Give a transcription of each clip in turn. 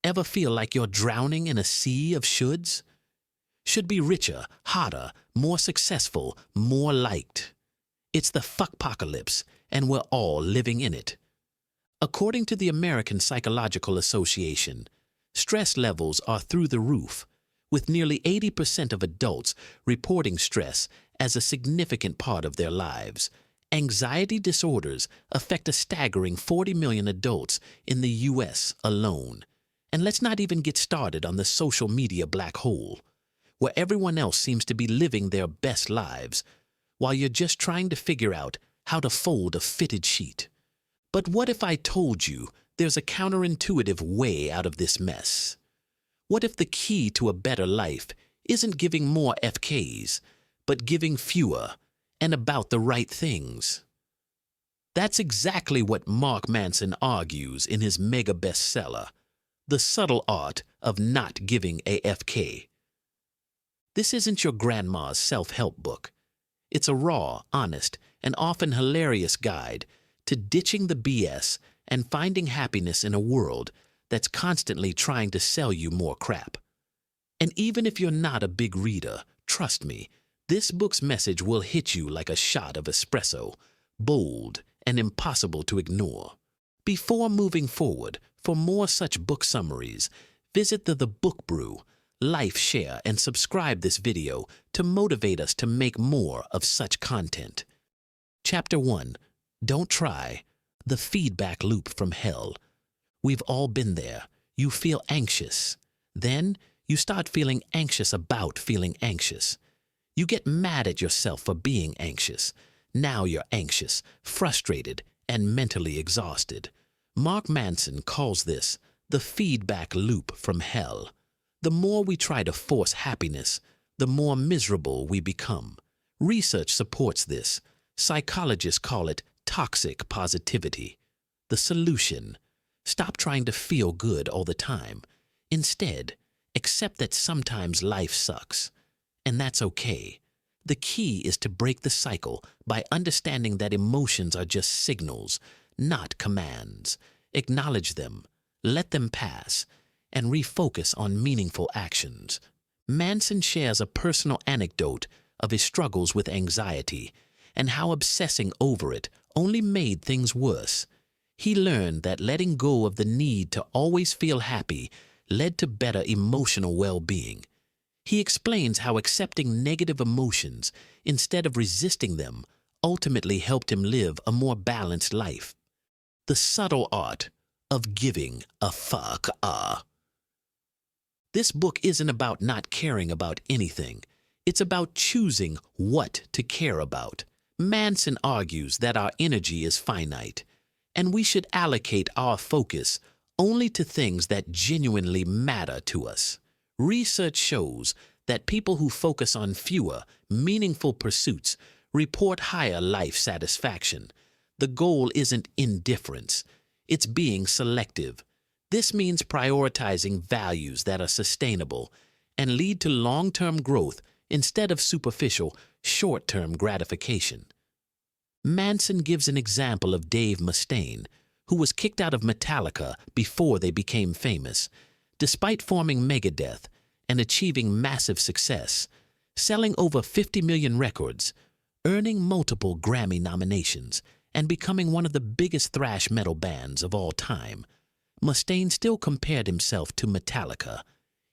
Ever feel like you're drowning in a sea of shoulds? Should be richer, hotter, more successful, more liked. It's the fuckpocalypse, and we're all living in it. According to the American Psychological Association, stress levels are through the roof, with nearly 80% of adults reporting stress as a significant part of their lives. Anxiety disorders affect a staggering 40 million adults in the U.S. alone. And let's not even get started on the social media black hole, where everyone else seems to be living their best lives, while you're just trying to figure out how to fold a fitted sheet. But what if I told you there's a counterintuitive way out of this mess? What if the key to a better life isn't giving more FKs, but giving fewer and about the right things? That's exactly what Mark Manson argues in his mega bestseller, The Subtle Art of Not Giving a FK. This isn't your grandma's self-help book. It's a raw, honest, and often hilarious guide to ditching the BS and finding happiness in a world that's constantly trying to sell you more crap. And even if you're not a big reader, trust me, this book's message will hit you like a shot of espresso, bold and impossible to ignore. Before moving forward, for more such book summaries, visit the TheBookBrew, like, share, and subscribe this video to motivate us to make more of such content. Chapter 1. Don't Try. The Feedback Loop from Hell. We've all been there. You feel anxious. Then you start feeling anxious about feeling anxious. You get mad at yourself for being anxious. Now you're anxious, frustrated, and mentally exhausted. Mark Manson calls this the feedback loop from hell. The more we try to force happiness, the more miserable we become. Research supports this. Psychologists call it toxic positivity. The solution: stop trying to feel good all the time. Instead, accept that sometimes life sucks, and that's okay. The key is to break the cycle by understanding that emotions are just signals, not commands. Acknowledge them, let them pass, and refocus on meaningful actions. Manson shares a personal anecdote of his struggles with anxiety and how obsessing over it only made things worse. He learned that letting go of the need to always feel happy led to better emotional well-being. He explains how accepting negative emotions instead of resisting them ultimately helped him live a more balanced life. The Subtle Art of Giving a Fuck. This book isn't about not caring about anything. It's about choosing what to care about. Manson argues that our energy is finite, and we should allocate our focus only to things that genuinely matter to us. Research shows that people who focus on fewer, meaningful pursuits report higher life satisfaction. The goal isn't indifference, it's being selective. This means prioritizing values that are sustainable and lead to long-term growth instead of superficial, short-term gratification. Manson gives an example of Dave Mustaine, who was kicked out of Metallica before they became famous, despite forming Megadeth and achieving massive success, selling over 50 million records, earning multiple Grammy nominations, and becoming one of the biggest thrash metal bands of all time. Mustaine still compared himself to Metallica.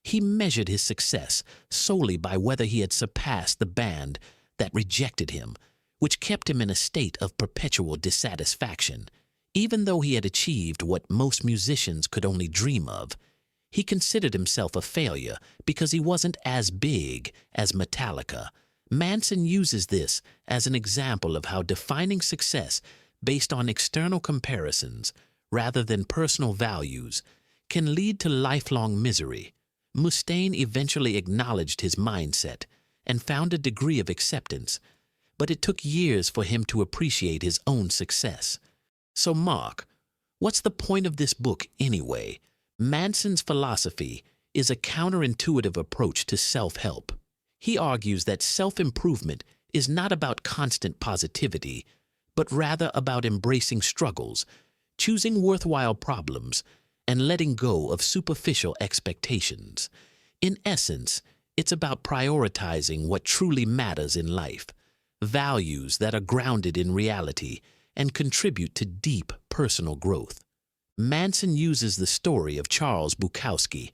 He measured his success solely by whether he had surpassed the band that rejected him, which kept him in a state of perpetual dissatisfaction. Even though he had achieved what most musicians could only dream of, he considered himself a failure because he wasn't as big as Metallica. Manson uses this as an example of how defining success based on external comparisons rather than personal values can lead to lifelong misery. Mustaine eventually acknowledged his mindset and found a degree of acceptance, but it took years for him to appreciate his own success. So Mark, what's the point of this book anyway? Manson's philosophy is a counterintuitive approach to self-help. He argues that self-improvement is not about constant positivity, but rather about embracing struggles, choosing worthwhile problems, and letting go of superficial expectations. In essence, it's about prioritizing what truly matters in life, values that are grounded in reality and contribute to deep personal growth. Manson uses the story of Charles Bukowski,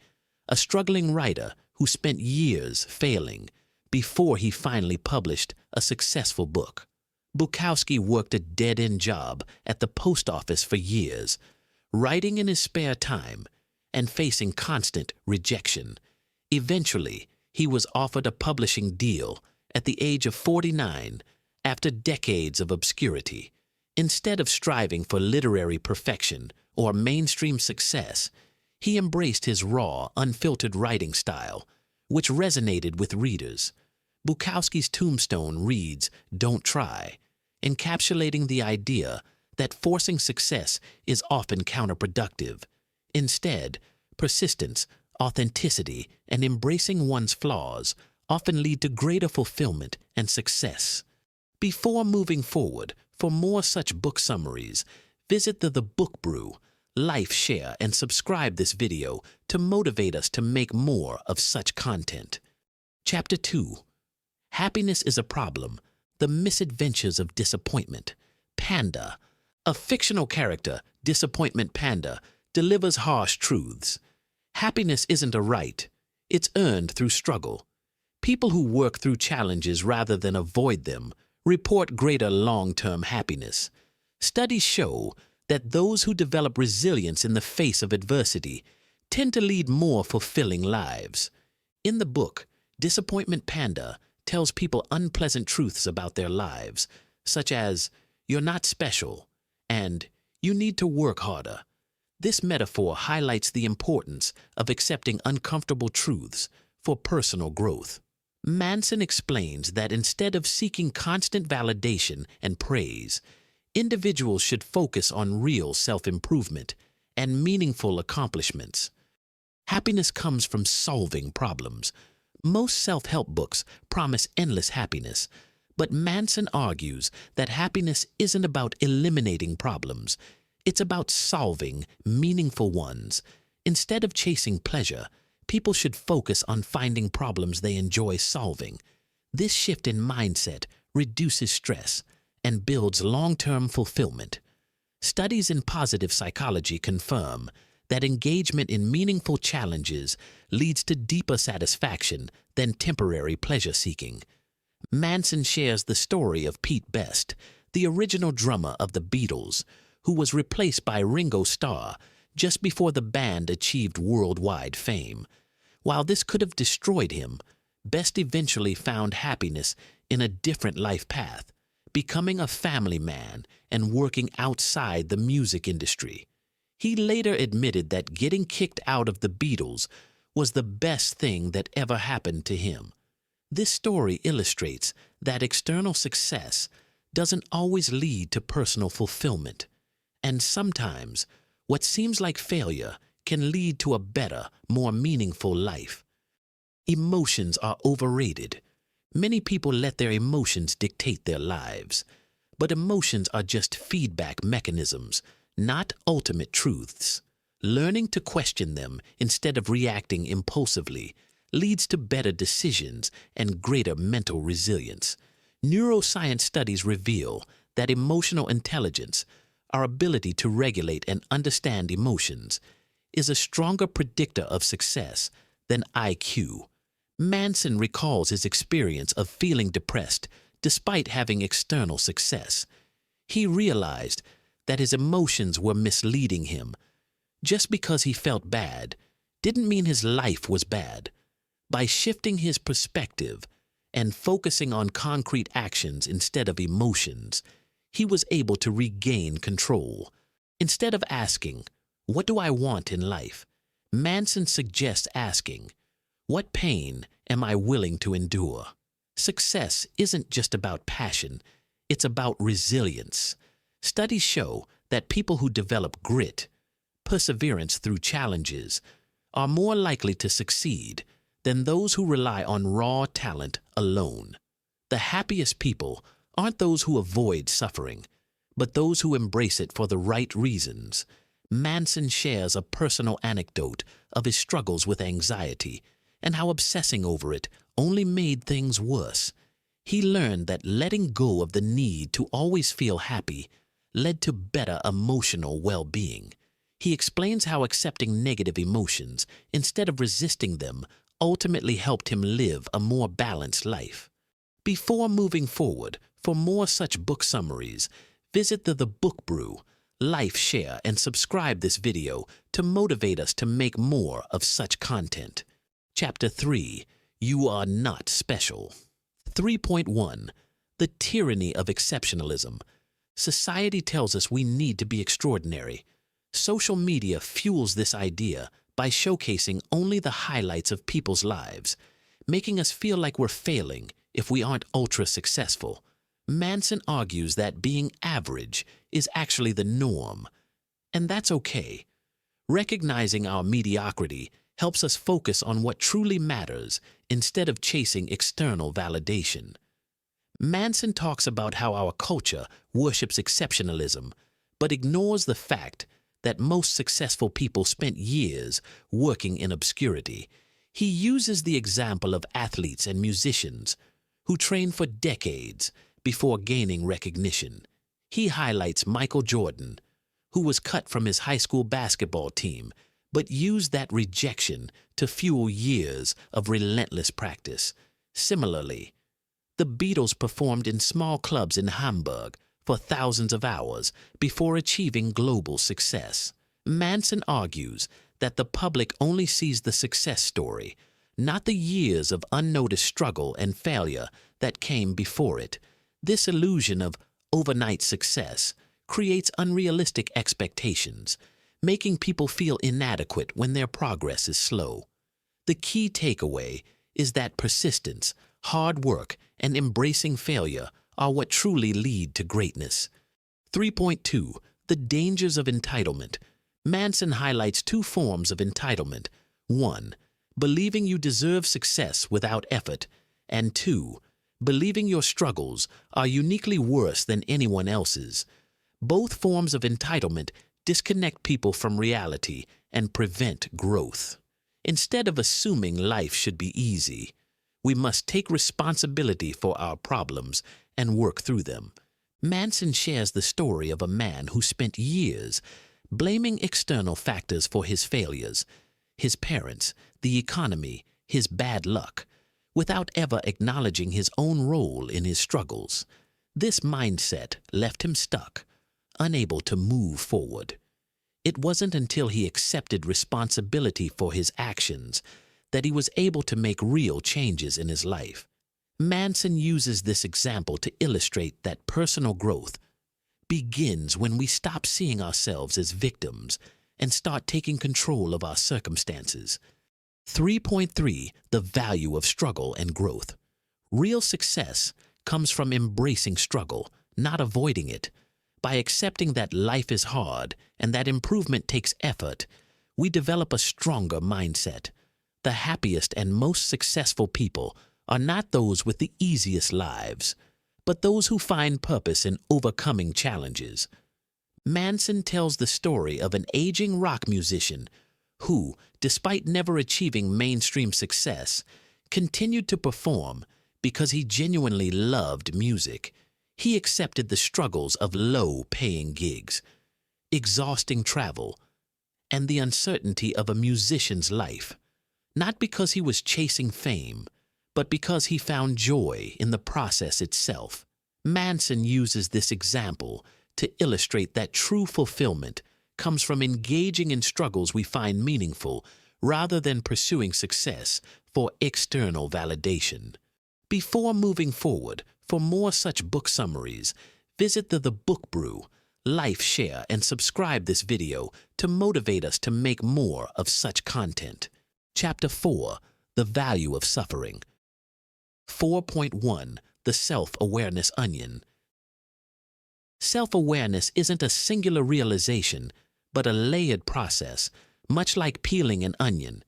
a struggling writer who spent years failing before he finally published a successful book. Bukowski worked a dead-end job at the post office for years, writing in his spare time and facing constant rejection. Eventually, he was offered a publishing deal at the age of 49 after decades of obscurity. Instead of striving for literary perfection or mainstream success, he embraced his raw, unfiltered writing style, which resonated with readers. Bukowski's tombstone reads, "Don't try," encapsulating the idea that forcing success is often counterproductive. Instead, persistence, authenticity, and embracing one's flaws often lead to greater fulfillment and success. Before moving forward, for more such book summaries, visit the TheBookBrew. Like, share, and subscribe this video to motivate us to make more of such content. Chapter 2. Happiness is a Problem. The Misadventures of Disappointment. Panda. A fictional character, Disappointment Panda, delivers harsh truths. Happiness isn't a right. It's earned through struggle. People who work through challenges rather than avoid them report greater long-term happiness. Studies show that those who develop resilience in the face of adversity tend to lead more fulfilling lives. In the book, Disappointment Panda tells people unpleasant truths about their lives, such as, "You're not special," and "You need to work harder." This metaphor highlights the importance of accepting uncomfortable truths for personal growth. Manson explains that instead of seeking constant validation and praise, individuals should focus on real self-improvement and meaningful accomplishments. Happiness comes from solving problems. Most self-help books promise endless happiness, but Manson argues that happiness isn't about eliminating problems. It's about solving meaningful ones. Instead of chasing pleasure, people should focus on finding problems they enjoy solving. This shift in mindset reduces stress and builds long-term fulfillment. Studies in positive psychology confirm that engagement in meaningful challenges leads to deeper satisfaction than temporary pleasure-seeking. Manson shares the story of Pete Best, the original drummer of the Beatles, who was replaced by Ringo Starr just before the band achieved worldwide fame. While this could have destroyed him, Best eventually found happiness in a different life path, becoming a family man and working outside the music industry. He later admitted that getting kicked out of the Beatles was the best thing that ever happened to him. This story illustrates that external success doesn't always lead to personal fulfillment, and sometimes what seems like failure can lead to a better, more meaningful life. Emotions are overrated. Many people let their emotions dictate their lives, but emotions are just feedback mechanisms, not ultimate truths. Learning to question them instead of reacting impulsively leads to better decisions and greater mental resilience. Neuroscience studies reveal that emotional intelligence, our ability to regulate and understand emotions, is a stronger predictor of success than IQ. Manson recalls his experience of feeling depressed despite having external success. He realized that his emotions were misleading him. Just because he felt bad didn't mean his life was bad. By shifting his perspective and focusing on concrete actions instead of emotions, he was able to regain control. Instead of asking, "What do I want in life?" Manson suggests asking, "What pain am I willing to endure?" Success isn't just about passion, it's about resilience. Studies show that people who develop grit, perseverance through challenges, are more likely to succeed than those who rely on raw talent alone. The happiest people aren't those who avoid suffering, but those who embrace it for the right reasons. Manson shares a personal anecdote of his struggles with anxiety and how obsessing over it only made things worse. He learned that letting go of the need to always feel happy led to better emotional well-being. He explains how accepting negative emotions instead of resisting them ultimately helped him live a more balanced life. Before moving forward, for more such book summaries, visit TheBookBrew, like, share, and subscribe this video to motivate us to make more of such content. Chapter 3. You Are Not Special. 3.1. The Tyranny of Exceptionalism. Society tells us we need to be extraordinary. Social media fuels this idea by showcasing only the highlights of people's lives, making us feel like we're failing if we aren't ultra-successful. Manson argues that being average is actually the norm, and that's okay. Recognizing our mediocrity helps us focus on what truly matters instead of chasing external validation. Manson talks about how our culture worships exceptionalism, but ignores the fact that most successful people spent years working in obscurity. He uses the example of athletes and musicians who train for decades before gaining recognition. He highlights Michael Jordan, who was cut from his high school basketball team, but used that rejection to fuel years of relentless practice. Similarly, the Beatles performed in small clubs in Hamburg for thousands of hours before achieving global success. Manson argues that the public only sees the success story, not the years of unnoticed struggle and failure that came before it. This illusion of overnight success creates unrealistic expectations, making people feel inadequate when their progress is slow. The key takeaway is that persistence, hard work, and embracing failure are what truly lead to greatness. 3.2. The Dangers of Entitlement. Manson highlights two forms of entitlement. 1. Believing you deserve success without effort, and 2. Believing your struggles are uniquely worse than anyone else's. Both forms of entitlement disconnect people from reality and prevent growth. Instead of assuming life should be easy, we must take responsibility for our problems and work through them. Manson shares the story of a man who spent years blaming external factors for his failures, his parents, the economy, his bad luck, without ever acknowledging his own role in his struggles. This mindset left him stuck, unable to move forward. It wasn't until he accepted responsibility for his actions that he was able to make real changes in his life. Manson uses this example to illustrate that personal growth begins when we stop seeing ourselves as victims and start taking control of our circumstances. 3.3. The Value of Struggle and Growth. Real success comes from embracing struggle, not avoiding it. By accepting that life is hard and that improvement takes effort, we develop a stronger mindset. The happiest and most successful people are not those with the easiest lives, but those who find purpose in overcoming challenges. Manson tells the story of an aging rock musician who, despite never achieving mainstream success, continued to perform because he genuinely loved music. He accepted the struggles of low-paying gigs, exhausting travel, and the uncertainty of a musician's life, not because he was chasing fame, but because he found joy in the process itself. Manson uses this example to illustrate that true fulfillment comes from engaging in struggles we find meaningful rather than pursuing success for external validation. Before moving forward, for more such book summaries, visit TheBookBrew, like, share, and subscribe this video to motivate us to make more of such content. Chapter 4. The Value of Suffering. 4.1. The Self-Awareness Onion. Self-awareness isn't a singular realization, but a layered process, much like peeling an onion.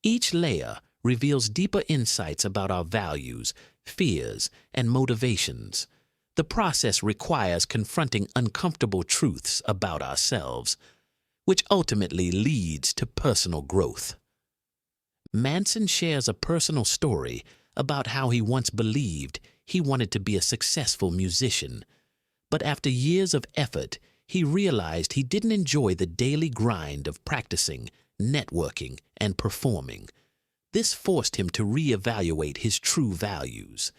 Each layer reveals deeper insights about our values, fears, and motivations. The process requires confronting uncomfortable truths about ourselves. which ultimately leads to personal growth. Manson shares a personal story about how he once believed he wanted to be a successful musician, but after years of effort, he realized he didn't enjoy the daily grind of practicing, networking, and performing. This forced him to reevaluate his true values.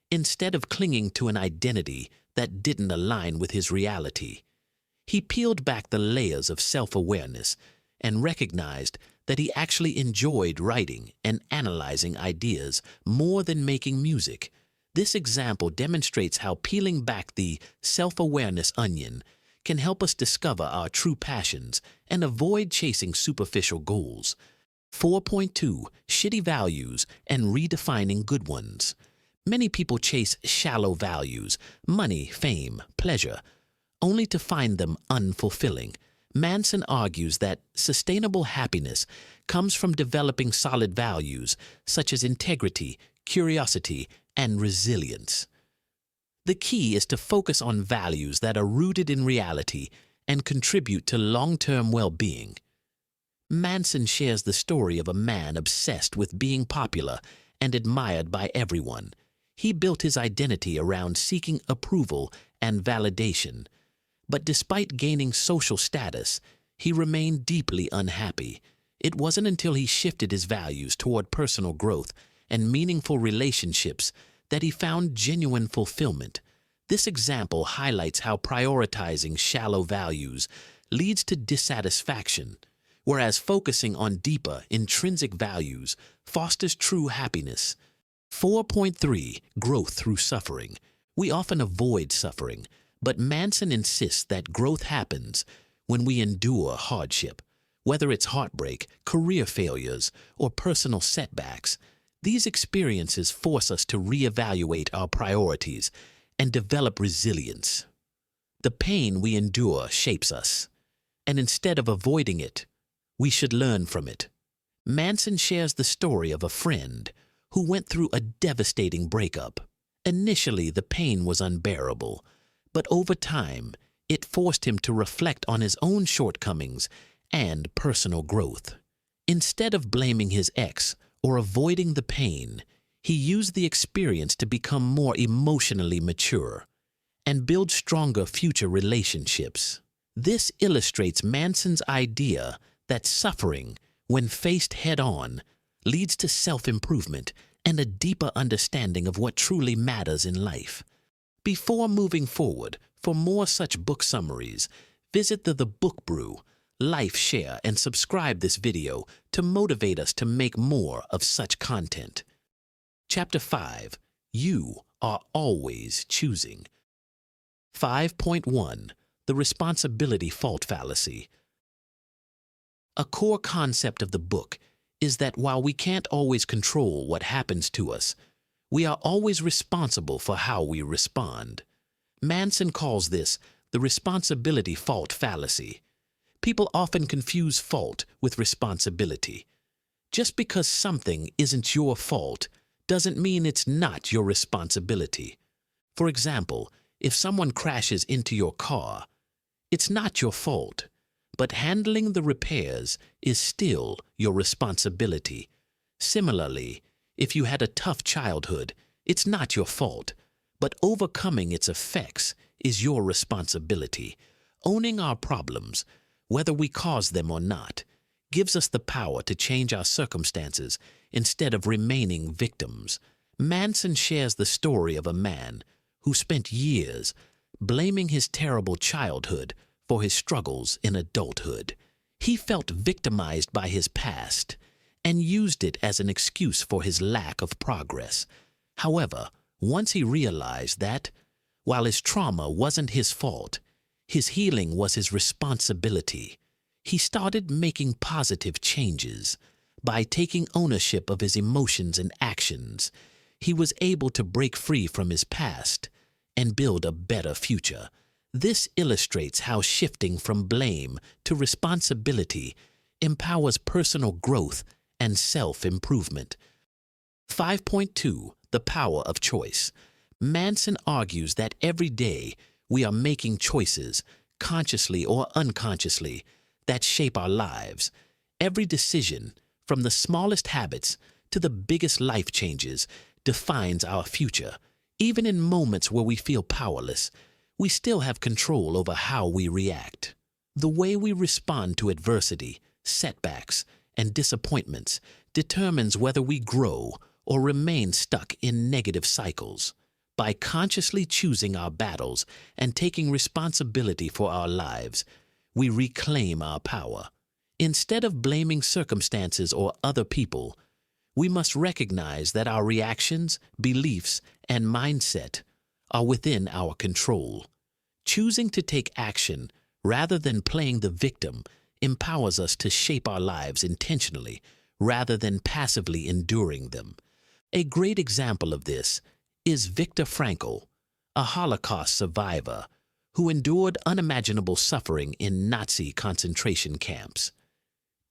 Instead of clinging to an identity that didn't align with his reality, he peeled back the layers of self-awareness and recognized that he actually enjoyed writing and analyzing ideas more than making music. This example demonstrates how peeling back the self-awareness onion can help us discover our true passions and avoid chasing superficial goals. 4.2. Shitty values and redefining good ones. Many people chase shallow values, money, fame, pleasure, only to find them unfulfilling. Manson argues that sustainable happiness comes from developing solid values such as integrity, curiosity, and resilience. The key is to focus on values that are rooted in reality and contribute to long-term well-being. Manson shares the story of a man obsessed with being popular and admired by everyone. He built his identity around seeking approval and validation. But despite gaining social status, he remained deeply unhappy. It wasn't until he shifted his values toward personal growth and meaningful relationships that he found genuine fulfillment. This example highlights how prioritizing shallow values leads to dissatisfaction, whereas focusing on deeper, intrinsic values fosters true happiness. 4.3. Growth through suffering. We often avoid suffering, but Manson insists that growth happens when we endure hardship. Whether it's heartbreak, career failures, or personal setbacks, these experiences force us to reevaluate our priorities and develop resilience. The pain we endure shapes us, and instead of avoiding it, we should learn from it. Manson shares the story of a friend who went through a devastating breakup. Initially, the pain was unbearable, but over time, it forced him to reflect on his own shortcomings and personal growth. Instead of blaming his ex or avoiding the pain, he used the experience to become more emotionally mature and build stronger future relationships. This illustrates Manson's idea that suffering, when faced head-on, leads to self-improvement and a deeper understanding of what truly matters in life. Before moving forward, for more such book summaries, visit the TheBookBrew. Like, share, and subscribe this video to motivate us to make more of such content. Chapter 5. You are always choosing. 5.1. The responsibility fault fallacy. A core concept of the book is that while we can't always control what happens to us, we are always responsible for how we respond. Manson calls this the responsibility fault fallacy. People often confuse fault with responsibility. Just because something isn't your fault doesn't mean it's not your responsibility. For example, if someone crashes into your car, it's not your fault, but handling the repairs is still your responsibility. Similarly, if you had a tough childhood, it's not your fault, but overcoming its effects is your responsibility. Owning our problems, whether we cause them or not, gives us the power to change our circumstances instead of remaining victims. Manson shares the story of a man who spent years blaming his terrible childhood for his struggles in adulthood. He felt victimized by his past and used it as an excuse for his lack of progress. However, once he realized that, while his trauma wasn't his fault, his healing was his responsibility, he started making positive changes. By taking ownership of his emotions and actions, he was able to break free from his past and build a better future. This illustrates how shifting from blame to responsibility empowers personal growth and self-improvement. 5.2. The power of choice. Manson argues that every day we are making choices, consciously or unconsciously, that shape our lives. Every decision, from the smallest habits to the biggest life changes, defines our future. Even in moments where we feel powerless, we still have control over how we react. The way we respond to adversity, setbacks, and disappointments determines whether we grow or remain stuck in negative cycles. By consciously choosing our battles and taking responsibility for our lives, we reclaim our power. Instead of blaming circumstances or other people, we must recognize that our reactions, beliefs, and mindset are within our control. Choosing to take action rather than playing the victim empowers us to shape our lives intentionally rather than passively enduring them. A great example of this is Viktor Frankl, a Holocaust survivor who endured unimaginable suffering in Nazi concentration camps.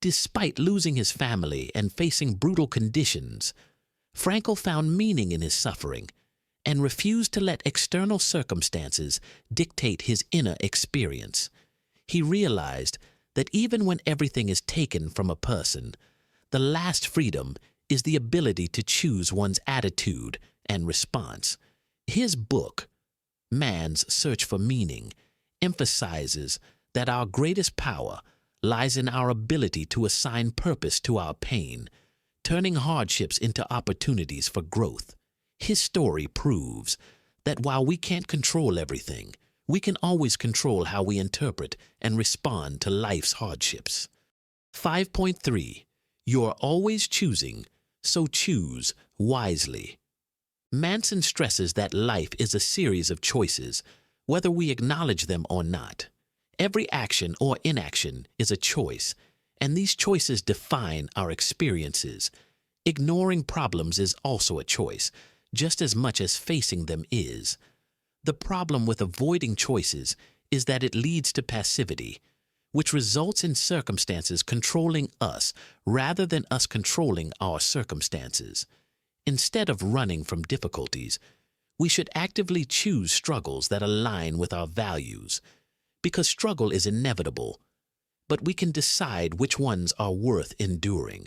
Despite losing his family and facing brutal conditions, Frankl found meaning in his suffering and refused to let external circumstances dictate his inner experience. He realized that even when everything is taken from a person, the last freedom is the ability to choose one's attitude and response. His book, Man's Search for Meaning, emphasizes that our greatest power lies in our ability to assign purpose to our pain, turning hardships into opportunities for growth. His story proves that while we can't control everything, we can always control how we interpret and respond to life's hardships. 5.3. You're always choosing, so choose wisely. Manson stresses that life is a series of choices, whether we acknowledge them or not. Every action or inaction is a choice, and these choices define our experiences. Ignoring problems is also a choice, just as much as facing them is. The problem with avoiding choices is that it leads to passivity, which results in circumstances controlling us rather than us controlling our circumstances. Instead of running from difficulties, we should actively choose struggles that align with our values, because struggle is inevitable, but we can decide which ones are worth enduring.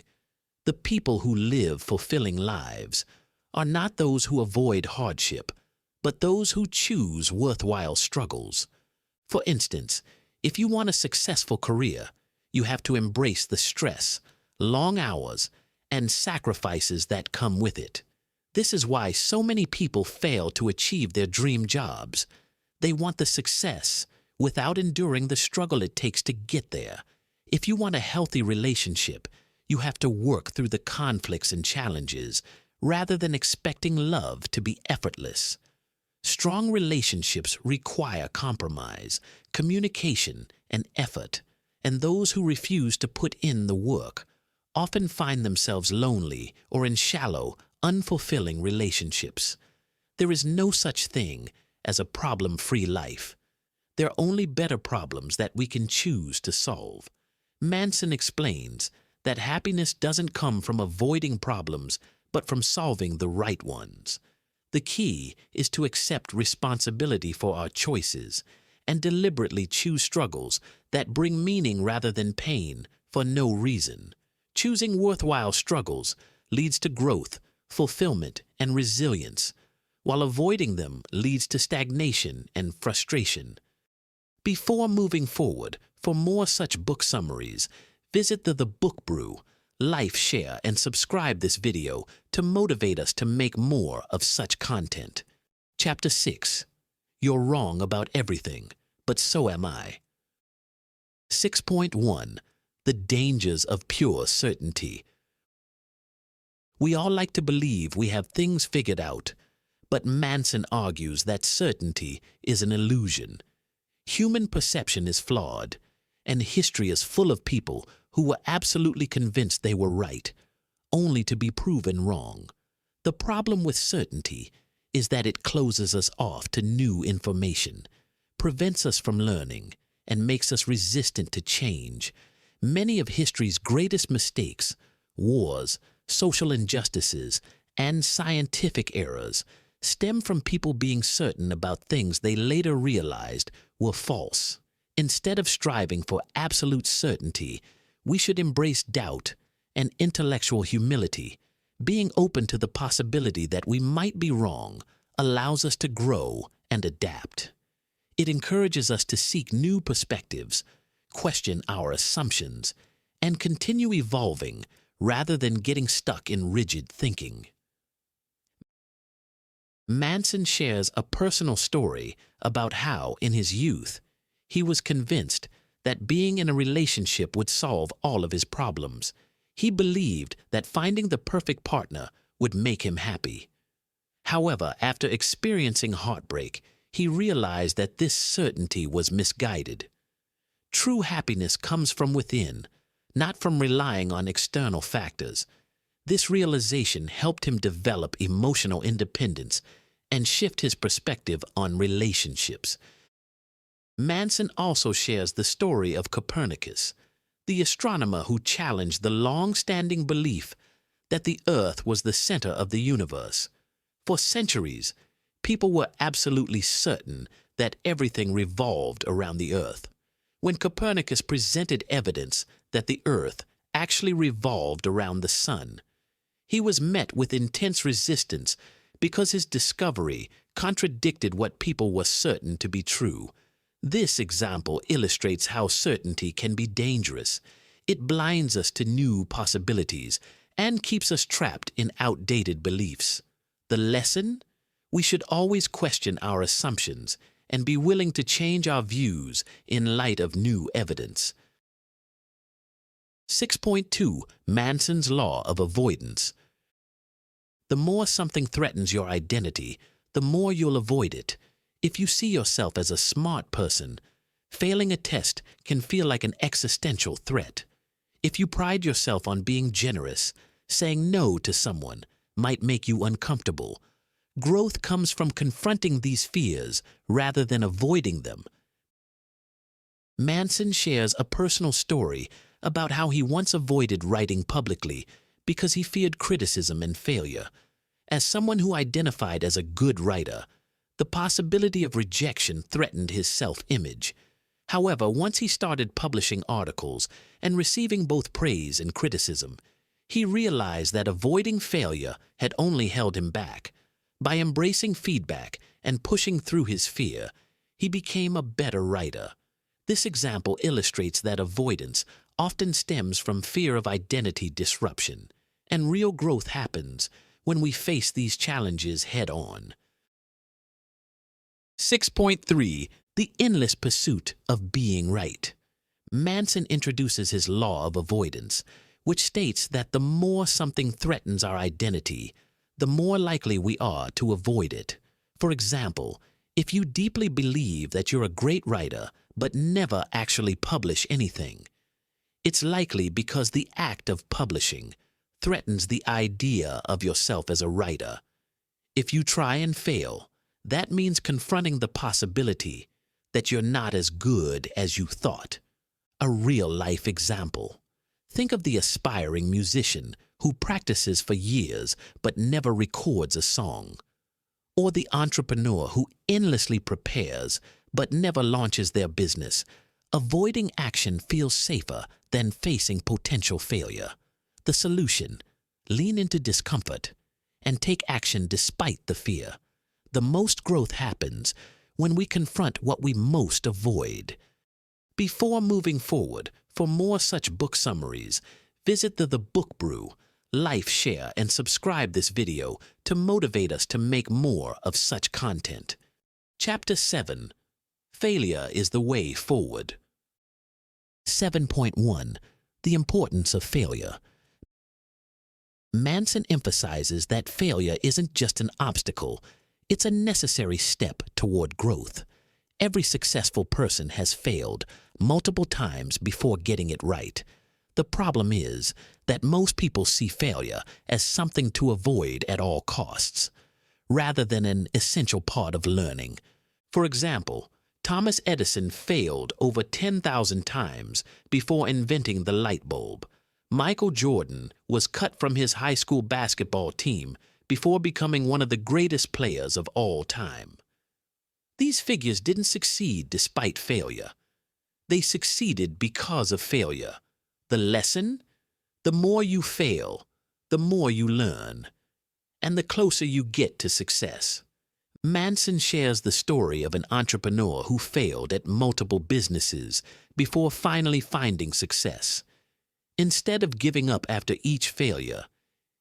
The people who live fulfilling lives are not those who avoid hardship, but those who choose worthwhile struggles. For instance, if you want a successful career, you have to embrace the stress, long hours, and sacrifices that come with it. This is why so many people fail to achieve their dream jobs. They want the success without enduring the struggle it takes to get there. If you want a healthy relationship, you have to work through the conflicts and challenges rather than expecting love to be effortless. Strong relationships require compromise, communication, and effort, and those who refuse to put in the work often find themselves lonely or in shallow, unfulfilling relationships. There is no such thing as a problem-free life. There are only better problems that we can choose to solve. Manson explains that happiness doesn't come from avoiding problems, but from solving the right ones. The key is to accept responsibility for our choices and deliberately choose struggles that bring meaning rather than pain for no reason. Choosing worthwhile struggles leads to growth, fulfillment, and resilience, while avoiding them leads to stagnation and frustration. Before moving forward, for more such book summaries, visit the TheBookBrew, like, share, and subscribe this video to motivate us to make more of such content. Chapter 6. You're wrong about everything, but so am I. 6.1. The Dangers of Pure Certainty. We all like to believe we have things figured out, but Manson argues that certainty is an illusion. Human perception is flawed, and history is full of people who were absolutely convinced they were right, only to be proven wrong. The problem with certainty is that it closes us off to new information, prevents us from learning, and makes us resistant to change. Many of history's greatest mistakes, wars, social injustices, and scientific errors, stem from people being certain about things they later realized were false. Instead of striving for absolute certainty, we should embrace doubt and intellectual humility. Being open to the possibility that we might be wrong allows us to grow and adapt. It encourages us to seek new perspectives, question our assumptions, and continue evolving rather than getting stuck in rigid thinking. Manson shares a personal story about how, in his youth, he was convinced that being in a relationship would solve all of his problems. He believed that finding the perfect partner would make him happy. However, after experiencing heartbreak, he realized that this certainty was misguided. True happiness comes from within, not from relying on external factors. This realization helped him develop emotional independence and shift his perspective on relationships. Manson also shares the story of Copernicus, the astronomer who challenged the long-standing belief that the Earth was the center of the universe. For centuries, people were absolutely certain that everything revolved around the Earth. When Copernicus presented evidence that the Earth actually revolved around the Sun, he was met with intense resistance because his discovery contradicted what people were certain to be true. This example illustrates how certainty can be dangerous. It blinds us to new possibilities and keeps us trapped in outdated beliefs. The lesson? We should always question our assumptions and be willing to change our views in light of new evidence. 6.2 Manson's Law of Avoidance. The more something threatens your identity, the more you'll avoid it. If you see yourself as a smart person, failing a test can feel like an existential threat. If you pride yourself on being generous, saying no to someone might make you uncomfortable. Growth comes from confronting these fears rather than avoiding them. Manson shares a personal story about how he once avoided writing publicly because he feared criticism and failure. As someone who identified as a good writer, the possibility of rejection threatened his self-image. However, once he started publishing articles and receiving both praise and criticism, he realized that avoiding failure had only held him back. By embracing feedback and pushing through his fear, he became a better writer. This example illustrates that avoidance often stems from fear of identity disruption, and real growth happens when we face these challenges head-on. 6.3 The Endless Pursuit of Being Right. Manson introduces his law of avoidance, which states that the more something threatens our identity, the more likely we are to avoid it. For example, if you deeply believe that you're a great writer but never actually publish anything, it's likely because the act of publishing threatens the idea of yourself as a writer. If you try and fail, that means confronting the possibility that you're not as good as you thought. A real-life example. Think of the aspiring musician who practices for years but never records a song, or the entrepreneur who endlessly prepares but never launches their business. Avoiding action feels safer than facing potential failure. The solution: lean into discomfort and take action despite the fear. The most growth happens when we confront what we most avoid. Before moving forward, for more such book summaries, visit TheBookBrew. Like, share, and subscribe this video to motivate us to make more of such content. Chapter 7. Failure is the way forward. 7.1. The Importance of Failure. Manson emphasizes that failure isn't just an obstacle, it's a necessary step toward growth. Every successful person has failed multiple times before getting it right. The problem is that most people see failure as something to avoid at all costs, rather than an essential part of learning. For example, Thomas Edison failed over 10,000 times before inventing the light bulb. Michael Jordan was cut from his high school basketball team before becoming one of the greatest players of all time. These figures didn't succeed despite failure. They succeeded because of failure. The lesson? The more you fail, the more you learn, and the closer you get to success. Manson shares the story of an entrepreneur who failed at multiple businesses before finally finding success. Instead of giving up after each failure,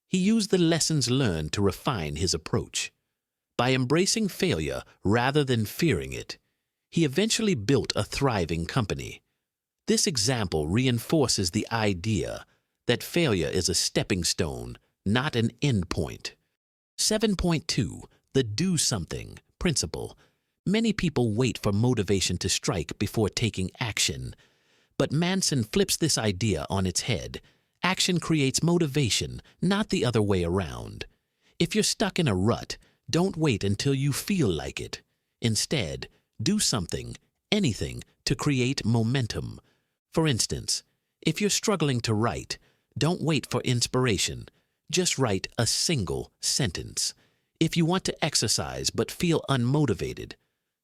he used the lessons learned to refine his approach. By embracing failure rather than fearing it, he eventually built a thriving company. This example reinforces the idea that failure is a stepping stone, not an endpoint. 7.2. The do something principle. Many people wait for motivation to strike before taking action. But Manson flips this idea on its head. Action creates motivation, not the other way around. If you're stuck in a rut, don't wait until you feel like it. Instead, do something, anything, to create momentum. For instance, if you're struggling to write, don't wait for inspiration. Just write a single sentence. If you want to exercise but feel unmotivated,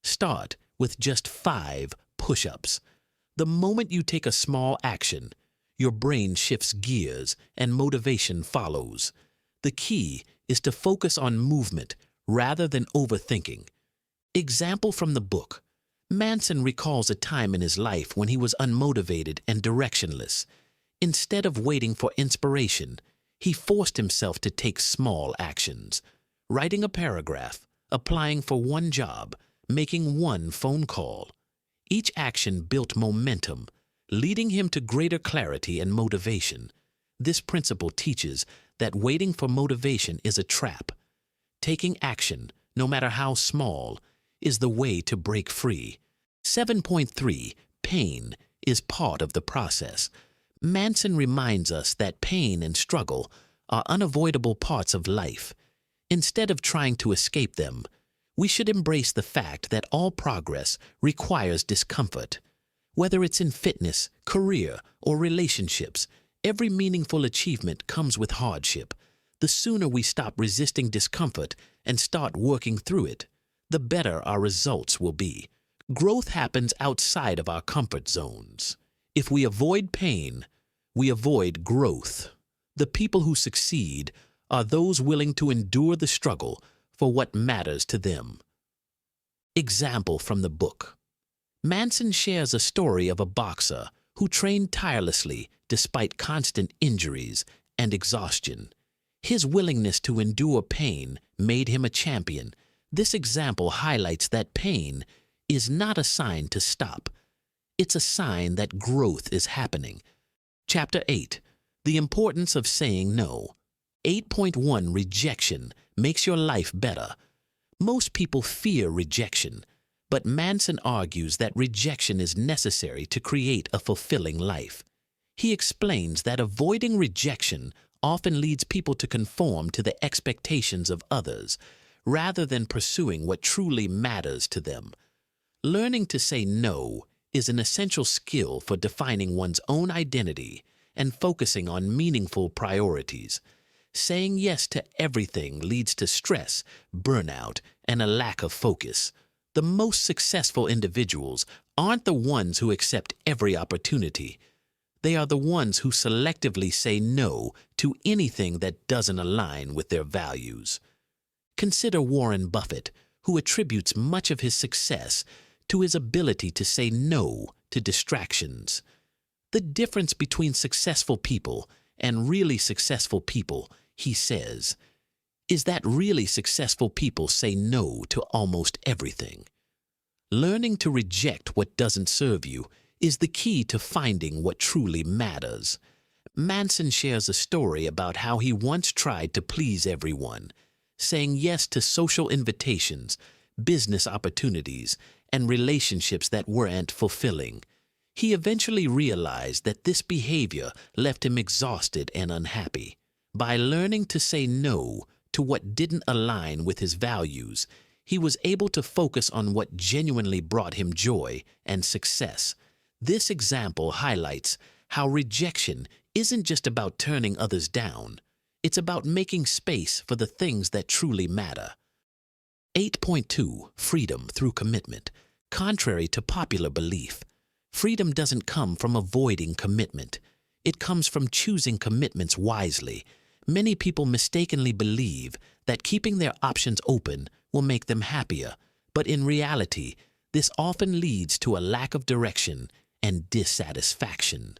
start with just 5 push-ups. The moment you take a small action, your brain shifts gears and motivation follows. The key is to focus on movement rather than overthinking. Example from the book. Manson recalls a time in his life when he was unmotivated and directionless. Instead of waiting for inspiration, he forced himself to take small actions. Writing a paragraph, applying for one job, making one phone call. Each action built momentum, leading him to greater clarity and motivation. This principle teaches that waiting for motivation is a trap. Taking action, no matter how small, is the way to break free. 7.3. Pain is part of the process. Manson reminds us that pain and struggle are unavoidable parts of life. Instead of trying to escape them, we should embrace the fact that all progress requires discomfort. Whether it's in fitness, career, or relationships, every meaningful achievement comes with hardship. The sooner we stop resisting discomfort and start working through it, the better our results will be. Growth happens outside of our comfort zones. If we avoid pain, we avoid growth. The people who succeed are those willing to endure the struggle for what matters to them. Example from the book. Manson shares a story of a boxer who trained tirelessly despite constant injuries and exhaustion. His willingness to endure pain made him a champion. This example highlights that pain is not a sign to stop. It's a sign that growth is happening. Chapter 8. The importance of saying no. 8.1. Rejection makes your life better. Most people fear rejection, but Manson argues that rejection is necessary to create a fulfilling life. He explains that avoiding rejection often leads people to conform to the expectations of others, rather than pursuing what truly matters to them. Learning to say no is an essential skill for defining one's own identity and focusing on meaningful priorities. Saying yes to everything leads to stress, burnout, and a lack of focus. The most successful individuals aren't the ones who accept every opportunity. They are the ones who selectively say no to anything that doesn't align with their values. Consider Warren Buffett, who attributes much of his success to his ability to say no to distractions. The difference between successful people and really successful people, he says, is that really successful people say no to almost everything. Learning to reject what doesn't serve you is the key to finding what truly matters. Manson shares a story about how he once tried to please everyone, saying yes to social invitations, business opportunities, and relationships that weren't fulfilling. He eventually realized that this behavior left him exhausted and unhappy. By learning to say no to what didn't align with his values, he was able to focus on what genuinely brought him joy and success. This example highlights how rejection isn't just about turning others down. It's about making space for the things that truly matter. 8.2. Freedom through commitment. Contrary to popular belief, Freedom doesn't come from avoiding commitment. It comes from choosing commitments wisely. Many people mistakenly believe that keeping their options open will make them happier, but in reality, this often leads to a lack of direction and dissatisfaction.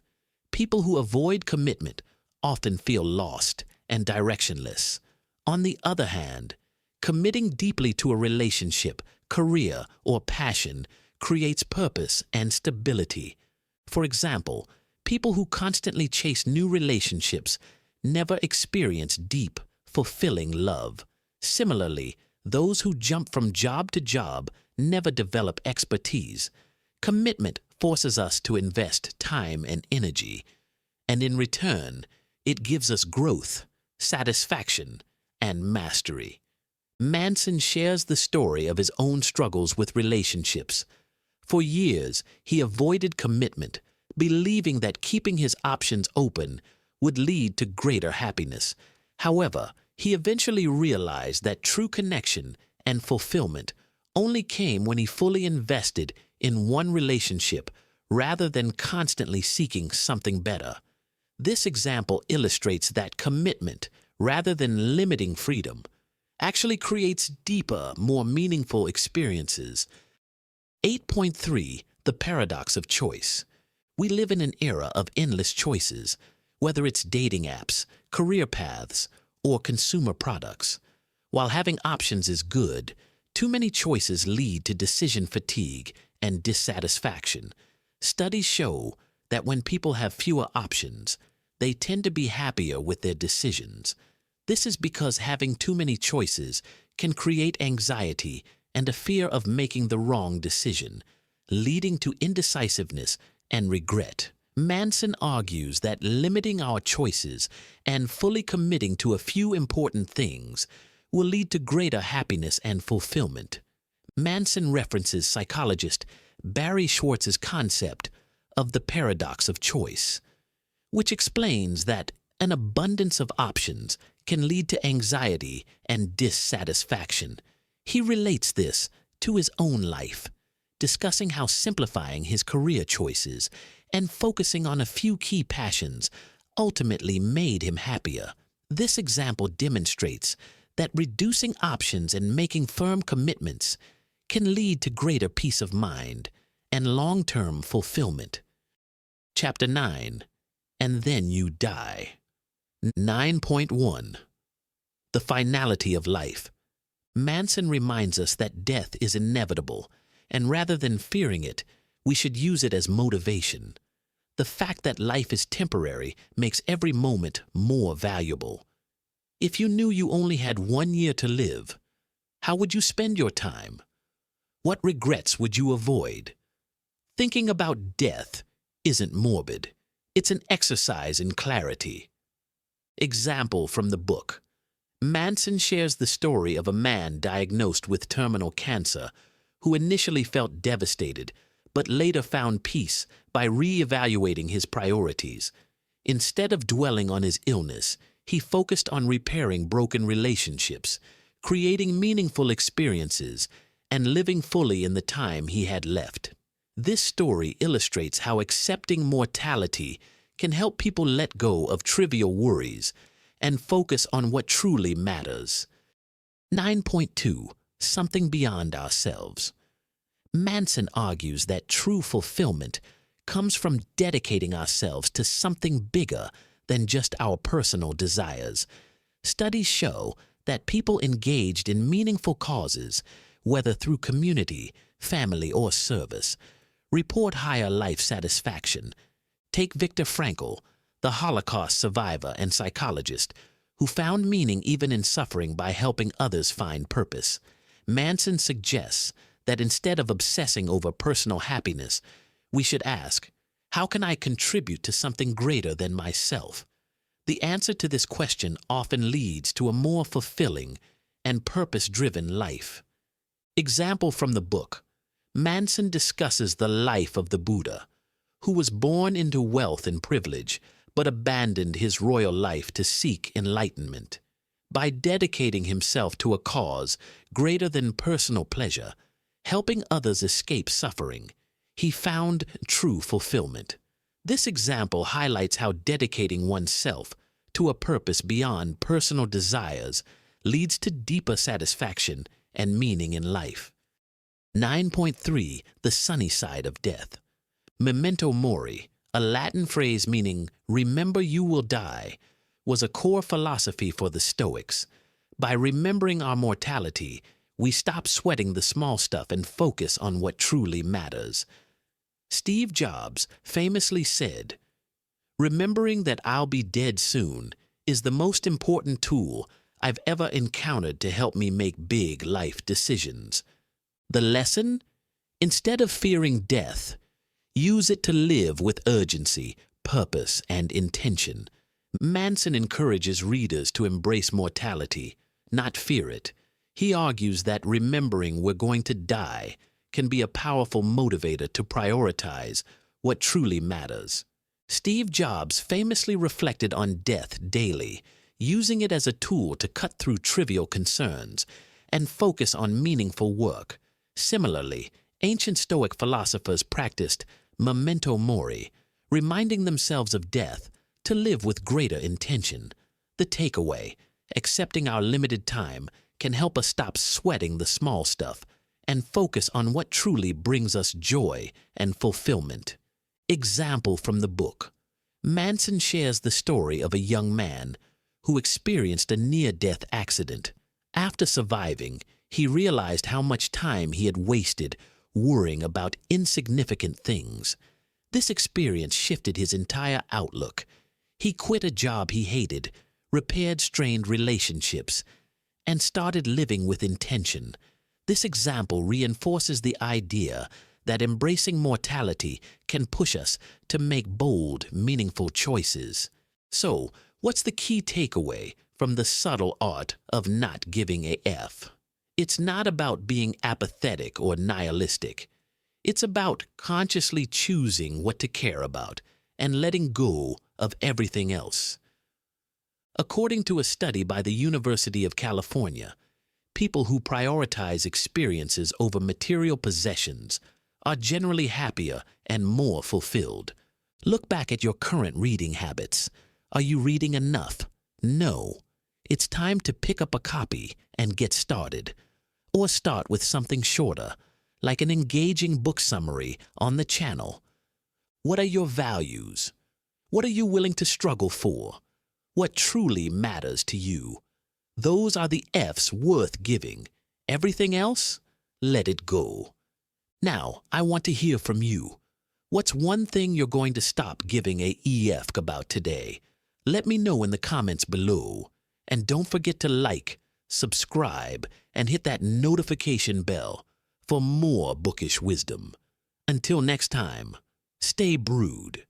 People who avoid commitment often feel lost and directionless. On the other hand, committing deeply to a relationship, career, or passion creates purpose and stability. For example, people who constantly chase new relationships never experience deep, fulfilling love. Similarly, those who jump from job to job never develop expertise. Commitment forces us to invest time and energy, and in return, it gives us growth, satisfaction, and mastery. Manson shares the story of his own struggles with relationships. For years, he avoided commitment, believing that keeping his options open would lead to greater happiness. However, he eventually realized that true connection and fulfillment only came when he fully invested in one relationship rather than constantly seeking something better. This example illustrates that commitment, rather than limiting freedom, actually creates deeper, more meaningful experiences. 8.3. The Paradox of Choice. We live in an era of endless choices, whether it's dating apps, career paths, or consumer products. While having options is good, too many choices lead to decision fatigue and dissatisfaction. Studies show that when people have fewer options, they tend to be happier with their decisions. This is because having too many choices can create anxiety and a fear of making the wrong decision, leading to indecisiveness and regret. Manson argues that limiting our choices and fully committing to a few important things will lead to greater happiness and fulfillment. Manson references psychologist Barry Schwartz's concept of the paradox of choice, which explains that an abundance of options can lead to anxiety and dissatisfaction. He relates this to his own life, discussing how simplifying his career choices and focusing on a few key passions ultimately made him happier. This example demonstrates that reducing options and making firm commitments can lead to greater peace of mind and long-term fulfillment. Chapter 9. And Then You Die. 9.1. The Finality of Life. Manson reminds us that death is inevitable, and rather than fearing it, we should use it as motivation. The fact that life is temporary makes every moment more valuable. If you knew you only had 1 year to live, how would you spend your time? What regrets would you avoid? Thinking about death isn't morbid. It's an exercise in clarity. Example from the book. Manson shares the story of a man diagnosed with terminal cancer who initially felt devastated but later found peace by re-evaluating his priorities. Instead of dwelling on his illness, he focused on repairing broken relationships, creating meaningful experiences, and living fully in the time he had left. This story illustrates how accepting mortality can help people let go of trivial worries and focus on what truly matters. 9.2. Something Beyond Ourselves. Manson argues that true fulfillment comes from dedicating ourselves to something bigger than just our personal desires. Studies show that people engaged in meaningful causes, whether through community, family, or service, report higher life satisfaction. Take Viktor Frankl, the Holocaust survivor and psychologist, who found meaning even in suffering by helping others find purpose. Manson suggests that instead of obsessing over personal happiness, we should ask, how can I contribute to something greater than myself? The answer to this question often leads to a more fulfilling and purpose-driven life. Example from the book. Manson discusses the life of the Buddha, who was born into wealth and privilege, but abandoned his royal life to seek enlightenment. By dedicating himself to a cause greater than personal pleasure, helping others escape suffering, he found true fulfillment. This example highlights how dedicating oneself to a purpose beyond personal desires leads to deeper satisfaction and meaning in life. 9.3. The Sunny Side of Death. Memento mori, a Latin phrase meaning "remember you will die," was a core philosophy for the Stoics. By remembering our mortality, we stop sweating the small stuff and focus on what truly matters. Steve Jobs famously said, "Remembering that I'll be dead soon is the most important tool I've ever encountered to help me make big life decisions." The lesson? Instead of fearing death, use it to live with urgency, purpose, and intention. Manson encourages readers to embrace mortality, not fear it. He argues that remembering we're going to die can be a powerful motivator to prioritize what truly matters. Steve Jobs famously reflected on death daily, using it as a tool to cut through trivial concerns and focus on meaningful work. Similarly, ancient Stoic philosophers practiced memento mori, reminding themselves of death to live with greater intention. The takeaway: accepting our limited time can help us stop sweating the small stuff and focus on what truly brings us joy and fulfillment. Example from the book. Manson shares the story of a young man who experienced a near-death accident. After surviving, he realized how much time he had wasted worrying about insignificant things. This experience shifted his entire outlook. He quit a job he hated, repaired strained relationships, and started living with intention. This example reinforces the idea that embracing mortality can push us to make bold, meaningful choices. So, what's the key takeaway from the subtle art of not giving a F? It's not about being apathetic or nihilistic. It's about consciously choosing what to care about and letting go of everything else. According to a study by the University of California, people who prioritize experiences over material possessions are generally happier and more fulfilled. Look back at your current reading habits. Are you reading enough? No. It's time to pick up a copy and get started. Or start with something shorter, like an engaging book summary on the channel. What are your values? What are you willing to struggle for? What truly matters to you? Those are the F's worth giving. Everything else? Let it go. Now, I want to hear from you. What's one thing you're going to stop giving a EF about today? Let me know in the comments below. And don't forget to like, subscribe, and hit that notification bell for more bookish wisdom. Until next time, stay brewed.